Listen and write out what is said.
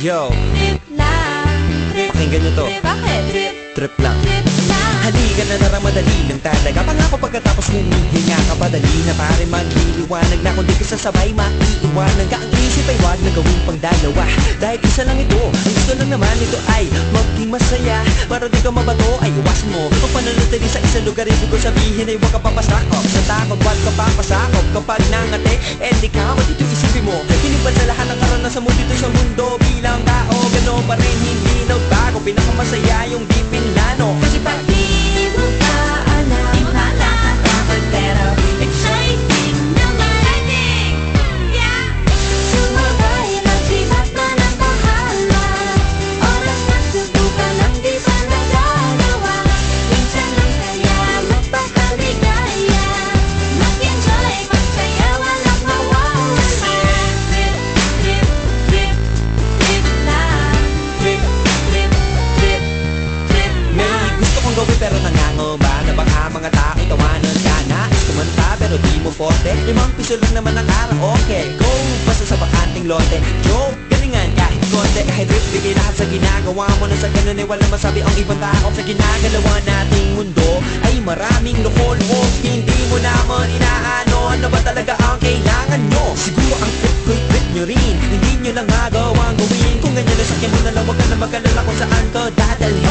Yo, Trip lang, trip, pakinggan nyo to. trip, bakit? Trip, Trip lang. trip lang. Halika na narang madali lang talaga. Pangako pagkatapos humihinga ka padali na pare magliliwanag na kung di ka sasabay maiiwanan ka. Ang isip ay wag na gawin pang dalawa dahil isa lang ito. Ang gusto lang naman ito ay maging masaya. Para di ka mabato ay iwasan mo kung pananatili sa isang lugar. Ibig ko sabihin ay huwag ka papasakop sa takot, wag ka papasakop. Kapag nangate, di ka dito isipin mo hinipan sa lahat ng karanasan mo dito sa mundo. Bilang tao, gano'n pa rin hindi nagbago. Pinakamasaya yung di pinlano. Kasi pag Di mo pa alam, di mo pa nakakatakot pero exciting naman. Exciting! Yeah! Sumabay lang sibat na ng bahala. Oras na subukan ang di pa nagagawa. Minsan lang kaya magpakaligaya. Mag-enjoy, magsaya, walang mawawala. Trip, trip, trip, trip lang. Trip, trip, trip, trip may lang. gusto kong gawin pero nangangamba na baka mga tao tawanan ka. Nais kumanta pero di mo forte. 5 piso lang naman ang karaoke. Go, basta sa bakanting lote. Joke, galingan kahit konti. Kahit rip, bigay lahat sa ginagawa mo. Na sa ganun ay walang masabi ang ibang tao. Sa ginagalawa nating mundo ay maraming loko-loko. Hindi mo naman inaano. Ano ba talaga ang kailangan nyo? Siguro ang trip ko'y trip nyo rin. Hindi nyo lang magawang gawin. Kung ganyan na sakyan mo na lang, wag ka na mag-alala kung saan ka dadalhin.